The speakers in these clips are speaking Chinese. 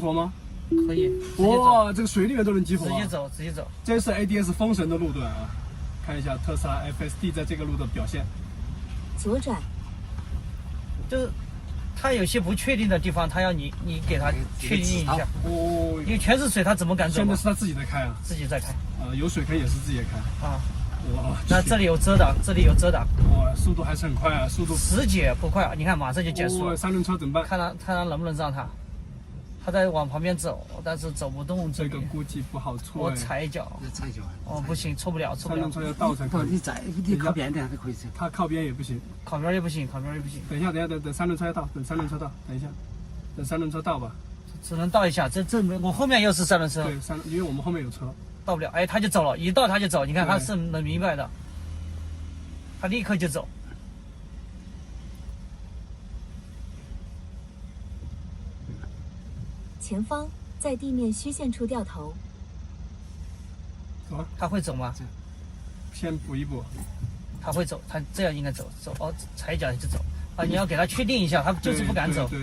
过吗？可以。哇，这个水里面都能激活、啊。直接走，直接走。这是 ADS 风神的路段啊，看一下特斯拉 FSD 在这个路的表现。左转。就是它有些不确定的地方，它要你给它确定一下。哦，因为全是水，它怎么敢走？现在是他自己在开啊。自己在开。有水坑也是自己开。啊。哇。那这里有遮挡，这里有遮挡。哇，速度还是很快啊，速度。10节不快，你看马上就结束了。三轮车怎么办？看他能不能让他。他在往旁边走，但是走不动。这个估计不好搓。我踩一脚。踩一脚。哦，不行，搓不了，搓不了。三轮车要倒才可以。你靠边点还可以走。他靠边也不行。靠边也不行，靠边也不行。等一下，等三轮车到，等三轮车到，等一下，等三轮车到吧。只能倒一下，这我后面又是三轮车。对，因为我们后面有车。到不了，哎，他就走了，一到他就走，你看他是能明白的，他立刻就走。前方在地面虚线处掉头。走啊！他会走吗？先补一补。他会走，他这样应该走。哦，踩一脚就走。啊，你要给他确定一下，他就是不敢走。对。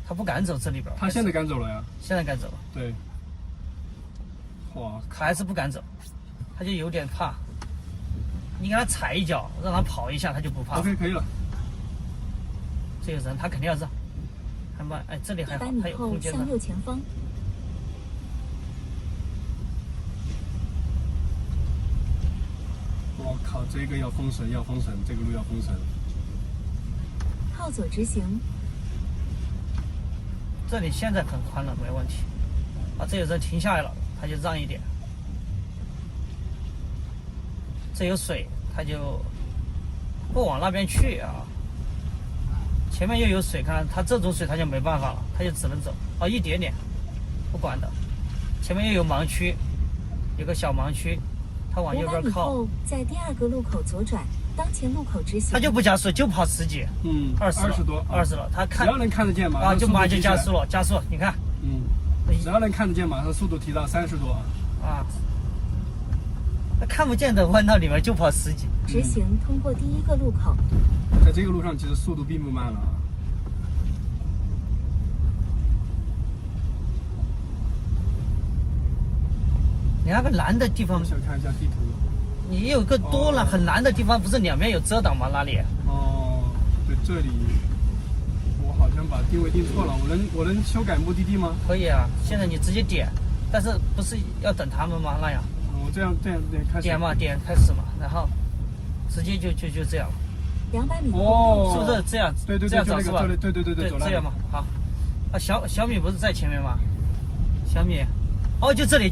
他不敢走这里边。他现在敢走了呀？现在敢走了。对。哇，还是不敢走，他就有点怕。你给他踩一脚，让他跑一下，他就不怕。OK， 可以了。这个人他肯定要让。看吧，哎，这里还好，还有空间的。向右前方。我靠，这个要封神，这个路要封神。靠左直行。这里现在很宽了，没问题。啊，这有人停下来了，他就让一点。这有水，他就不往那边去啊。前面又有水，看他这种水他就没办法了，他就只能走。哦，一点点，不管的。前面又有盲区，有个小盲区，他往右边靠。后在第2个路口左转，当前路口直行。他就不加速，就跑10几。20多，20了。他看只要能看得见嘛，就马上就加速了，加速，你看。只要能看得见，马上速度提到30多。啊。那看不见的弯道里面就跑10几。直行通过第1个路口。在这个路上其实速度并不慢了。你那个蓝的地方，我想看一下地图。你有个多了很蓝的地方，不是两边有遮挡吗？那里？哦，对，这里我好像把定位定错了。我能修改目的地吗？可以啊，现在你直接点，但是不是要等他们吗？那样。我这样开始。点嘛，点开始嘛，然后直接就这样。200米。哦，是不是这样？对，这样走是吧？对，这样嘛，好。啊，小米不是在前面吗？小米，哦，就这里。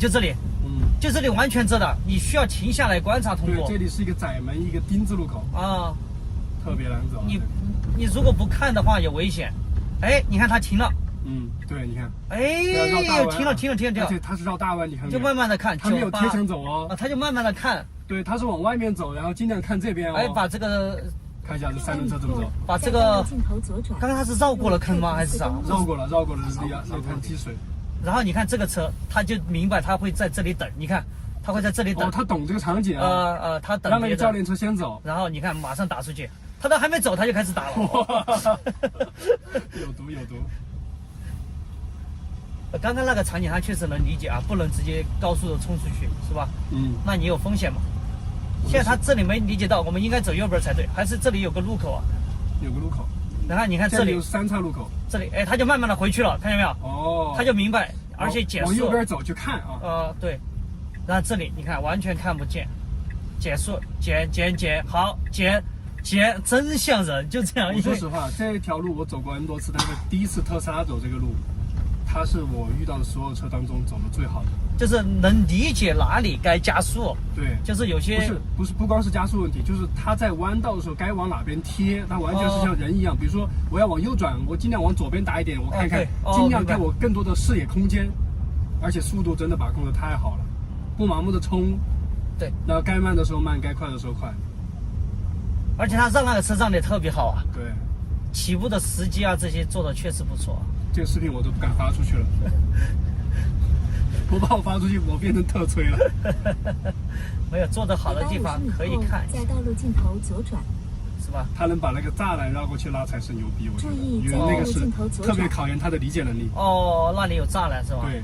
就这里完全遮挡，你需要停下来观察通过。对，这里是一个窄门，一个丁字路口啊，特别难走。你如果不看的话有危险。哎，你看他停了。对，你看。哎，停了。而且他是绕大弯，你看。就慢慢的看，他没有贴墙走哦。他就慢慢的看。对，他是往外面走，然后尽量看这边哦。哎，把这个看一下这三轮车怎么走。把这个刚刚他是绕过了坑吗？还是啥？绕过了那滩积水。然后你看这个车，他就明白他会在这里等。你看，他会在这里等。哦，他懂这个场景啊。他等。让那个教练车先走。然后你看，马上打出去，他都还没走，他就开始打了。有毒。刚刚那个场景他确实能理解啊，不能直接高速的冲出去，是吧？那你有风险嘛？现在他这里没理解到，我们应该走右边才对，还是这里有个路口啊？有个路口。然后你看这里有3岔路口，这里他就慢慢的回去了，看见没有？哦，他就明白，而且减速。往右边走去看啊。对。然后这里你看完全看不见，减速，减，好，减，真像人，就这样。说实话，这条路我走过 N 多次，但是第一次特斯拉走这个路，它是我遇到的所有车当中走的最好的。就是能理解哪里该加速。对，就是有些不光是加速问题，就是它在弯道的时候该往哪边贴，它完全是像人一样。比如说我要往右转，我尽量往左边打一点，我看看，尽量给我更多的视野空间，而且速度真的把控的太好了，不盲目的冲。对，然后该慢的时候慢，该快的时候快。而且他让那个车让的特别好啊。对，起步的时机啊这些做的确实不错。这个视频我都不敢发出去了。我把我发出去，我变成特吹了。没有做得好的地方可以看，在道路尽头左转，是吧？吧？他能把那个栅栏绕过去，那才是牛逼，我觉得，注意因为那个是在道路尽头左转特别考验他的理解能力。哦，那里有栅栏是吧？对，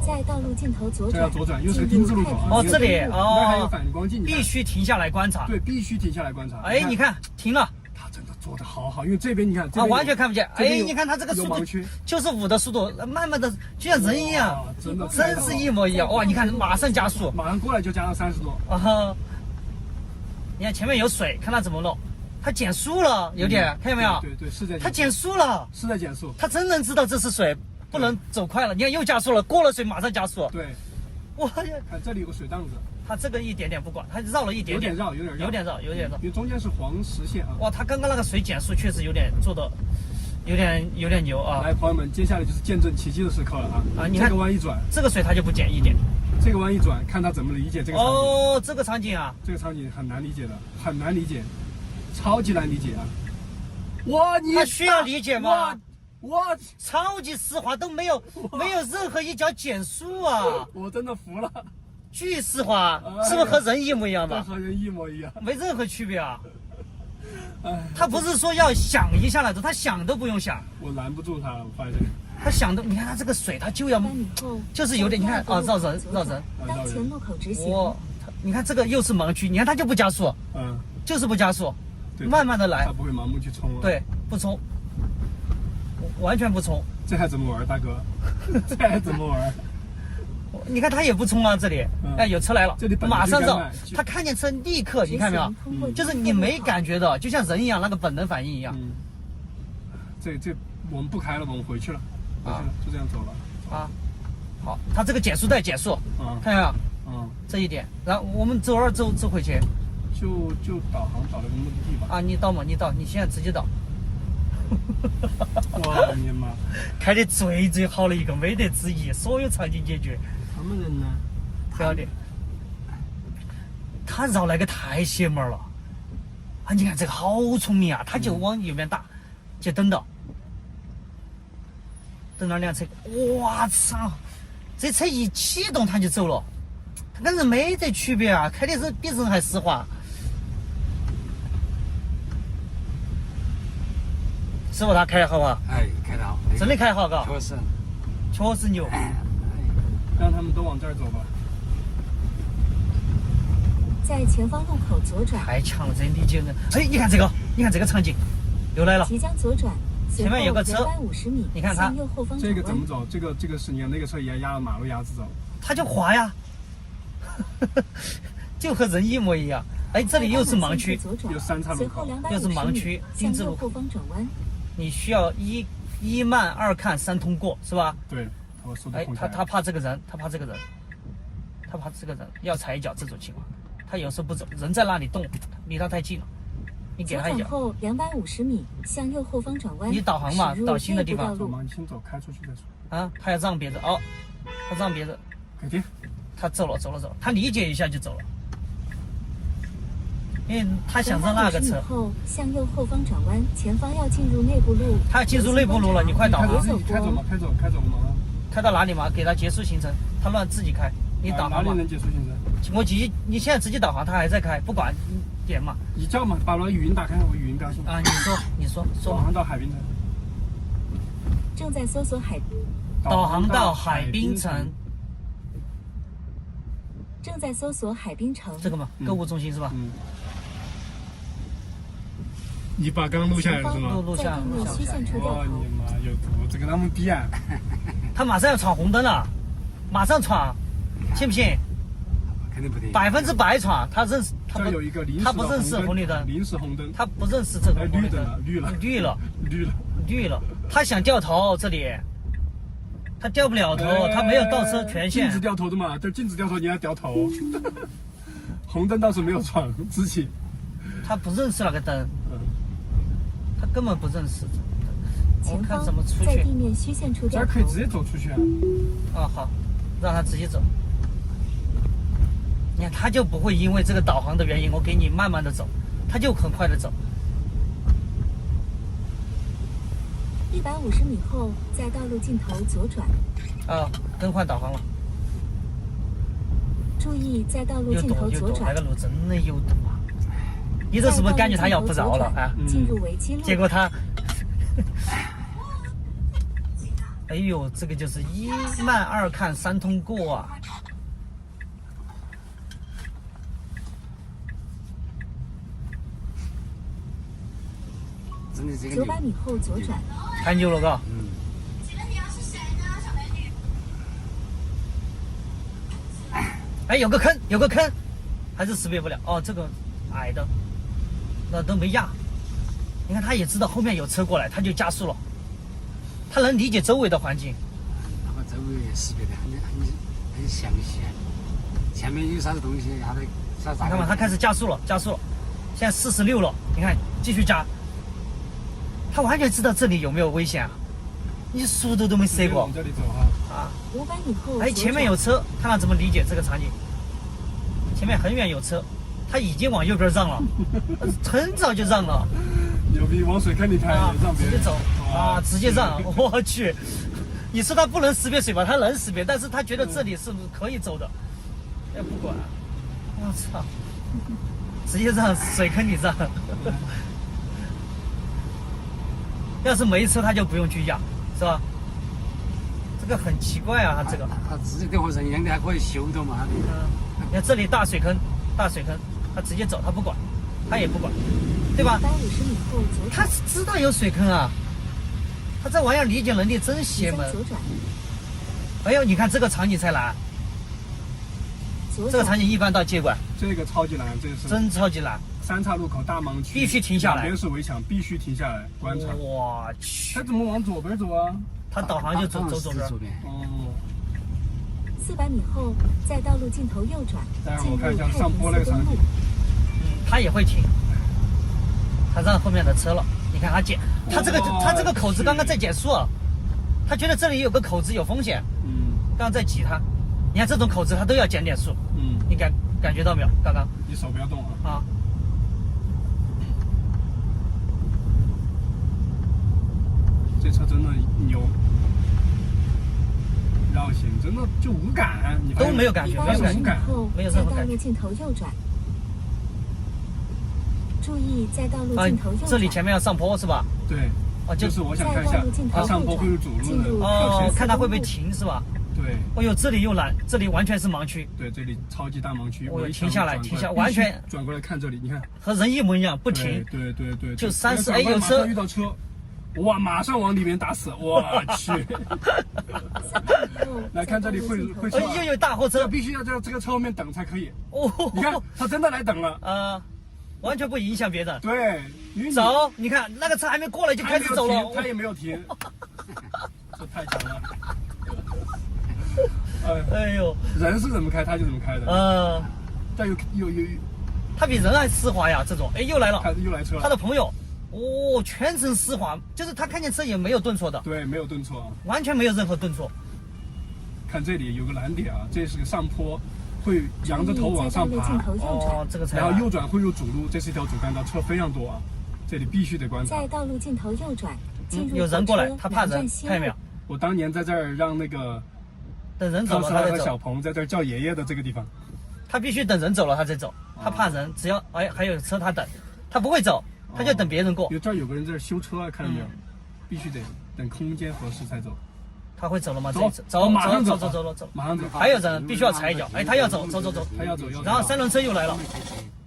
在道路尽头左转，这要左转，又是个丁字路口啊。哦，这里那还有哦，反光镜，你看必须停下来观察。对，必须停下来观察。哎，你看停了，他真的做得好好，因为这边你看，这啊，边有完全看不见。哎，这边有你看他这个速度有盲区， 95的速度，慢慢的就像人一样哇，真的真是一模一样。哇，你看马上加速。马上过来就加到30多。啊，你看前面有水，看他怎么弄，他减速了，有点，看见没有？对对，是在减速他减速了，是在减速。他真能知道这是水，不能走快了。你看又加速了，过了水马上加速。对，哇，看这里有个水档子，他这个一点点不管，他绕了一点点，有点绕，有点绕，有点绕，有点绕。因为中间是黄实线啊。哇，他刚刚那个水减速确实有点做的，有点牛啊。来，朋友们，接下来就是见证奇迹的时刻了啊！啊你看这个弯一转，这个水他就不减一点。这个弯一转，看他怎么理解这个场景。哦，这个场景啊，这个场景很难理解的，很难理解，超级难理解啊！哇，你他需要理解吗？哇，超级丝滑，都没有任何一脚减速啊，我真的服了，巨丝滑，是不是和人一模一样的？和人一模一样。没任何区别啊。哎，他不是说要想一下来走，他想都不用想，我拦不住他了，我发现。他想都，你看他这个水，他就要弯以后就是有点，你看啊，绕人。当前路口直行。哇，你看这个又是盲区，你看他就不加速，嗯，就是不加速，对，慢慢的来他，不会盲目去冲啊。，对，不冲，完全不冲。这还怎么玩，大哥？这还怎么玩？你看他也不冲啊，这里，哎，有车来了，这里本来马上绕就该慢，他看见车立刻，你看没有？通过就是你没感觉到，就像人一样，那个本能反应一样嗯，这我们不开了，我们回去了，就这样走了。啊。好，他这个减速带减速，啊，看见没有？嗯，这一点，然后我们走回去就导航导了个目的地吧。啊，你倒嘛，你现在直接倒。哇，你妈！开的最好的一个，没得之一，所有场景解决。他们人呢？不要脸，他绕那个太邪门了啊！你看这个好聪明啊，他就往右边打，就等到那辆车，哇操！这车一启动他就走了，他跟人没得区别啊，开的是比人还丝滑。师傅他开得好啊，哎，开得好，真的开得好，嘎，确实。确实牛。让他们都往这儿走吧。在前方路口左转，太强了，这理解能。哎，你看这个场景，又来了。即将左转，前面有个车250米，你看它向右后方这个转弯。怎么走？这个是你看那个车也压着马路牙子走。他就滑呀，就和人一模一样。哎，这里又是盲区，有3岔路口随后250又是盲区丁字路口向右后方转弯。你需要一慢2看3通过，是吧？对，我速度哎，控下来。他怕这个人，他怕这个人要踩一脚，这种情况，他有时候不走，人在那里动，离他太近了，你给他一脚。左转后250米，向右后方转弯。你导航嘛驶入导新的地方内部道路走嘛，你先走，开出去再说。啊，他要让别人哦，他让别人，改天。他走了，他理解一下就走了，因为他想让那个车250米，后向右后方转弯，前方要进入内部路。他要进入内部路了，你快导航。自己开走嘛，开走嘛。开到哪里嘛？给他结束行程，他乱自己开，你导航嘛哪里。能结束行程？你现在直接导航，他还在开，不管点嘛。你叫嘛，把我语音打开，我语音标信。啊，你说导航到海滨城。正在搜索海，导航到海滨城，正在搜索海滨城。这个嘛，购物中心是吧？嗯。你把刚录下来了是吗？录下来。虚线处掉哇，头。你妈有毒，这跟他们比啊！他马上要闯红灯了，马上闯，信不信肯定不对。？100%闯，他认识他这有一个临时他不认识红绿灯，临时红灯，他不认识这个红绿灯，绿了，他想掉头这里，他掉不了头，他没有倒车权限。禁止掉头的嘛，这禁止掉头，你还掉头。红灯倒是没有闯，自己。他不认识那个灯，他根本不认识。我看怎么出去。在地面虚线处掉头。这儿可以直接走出去啊。啊，好，让他直接走。你看，他就不会因为这个导航的原因，我给你慢慢的走，他就很快的走。 150米后，在道路尽头左转。啊，更换导航了。注意，在道路尽头左转。那个路真的有毒啊！你这是不是感觉他要不饶了啊？进入违纪路。结果他，哎呦，这个就是一慢二看三通过啊！真的这个900米后左转。太牛了，嘎！嗯。哎，有个坑，有个坑，还是识别不了。哦，这个矮的，那都没压。你看，他也知道后面有车过来，他就加速了。他能理解周围的环境。那个周围识别的很详细，前面有啥子东西，他的啥你看嘛，他开始加速了，加速了，现在46了。你看，继续加，他完全知道这里有没有危险啊！你速度都没塞过往这里走哈。啊！500米后。哎，前面有车，看他怎么理解这个场景。前面很远有车，他已经往右边让了，很早就让了。牛逼，往水坑里开，啊，让别人直接走啊，直接让！我去，你说他不能识别水吧？他能识别，但是他觉得这里是不是可以走的？哎，不管，我操，直接让水坑里让。要是没车，他就不用去压，是吧？这个很奇怪啊，他这个。他自己跟和人一样的，还可以修的嘛？你看这里大水坑，大水坑，他直接走，他不管，他也不管，对吧？ 150米后左转。他知道有水坑啊，他这玩意儿理解能力真邪门。左转。哎呦，你看这个场景才难，这个场景一般到接管。这个超级难，这是真超级难。三岔路口大盲区，必须停下来。两边是围墙，必须停下来观察。我去，他怎么往左边走啊？他导航就走左边。哦。 400米后，在道路尽头右转。待会儿我看一下上坡那个场景。他也会停，他让后面的车了。你看他减，他这个口子刚刚在减速，他觉得这里有个口子有风险。刚刚在挤他，你看这种口子他都要减点速。你感觉到没有？刚刚。你手不要动啊。啊。这车真的牛。 绕行真的就无感，你都没有感觉，没有无感，没有任何感觉。在道路尽头右转，注意在道路尽头右转。这里前面要上坡是吧？对。哦，就是我想看一下，它上坡会有主路的。哦，看它会不会停是吧？对。哦呦，这里又难，这里完全是盲区。对，这里超级大盲区。我停下来，停下，完全转过来看这里，你看。和人一模一样，不停。对。就30，哎，有车遇到车。 哇！马上往里面打死！我去！来看这里会车，又有大货车，必须要在这个车后面等才可以。哦，你看他真的来等了。完全不影响别人。对，走，你看那个车还没过来就开始走了，他也没有停。这太强了。哎呦，人是怎么开他就怎么开的。但有，他比人还丝滑呀！这种，哎，又来了，又来车了。他的朋友。 哦，全程丝滑，就是他看见车也没有顿挫的。对，没有顿挫，完全没有任何顿挫。看这里有个难点啊，这是个上坡，会仰着头往上爬。哦，这个才。然后右转会有主路，这是一条主干道，车非常多啊，这里必须得观察。在道路尽头右转，有人过来，他怕人，看见没有？我当年在这儿让那个等人走了，他和小鹏在这儿叫爷爷的这个地方，他必须等人走了他再走，他怕人，只要还有车他等，他不会走。 他就等别人过，因为这儿有个人在这修车啊，看到没有？必须得等空间合适才走。他会走了吗？走，马上走，马上走。还有人必须要踩一脚，哎，他要走，他要走。然后三轮车又来了，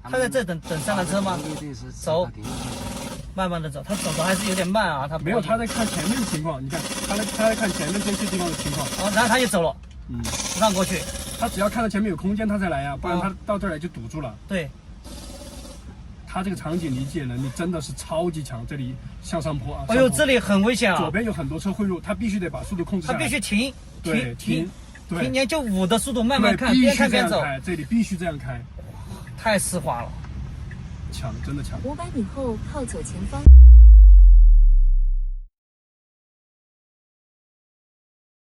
他在这等三轮车吗？走，慢慢的走，他走的还是有点慢啊，他没有，他在看前面的情况。你看，他在看前面这些地方的情况。然后他就走了，让过去。他只要看到前面有空间，他才来呀，不然他到这儿来就堵住了。对。 他这个场景理解能力真的是超级强，这里向上坡啊！哎呦，这里很危险啊！左边有很多车汇入，他必须得把速度控制下来。他必须停，停，你就5的速度慢慢看，边看边走。这里必须这样开，太丝滑了，强，真的强。500米后靠左前方。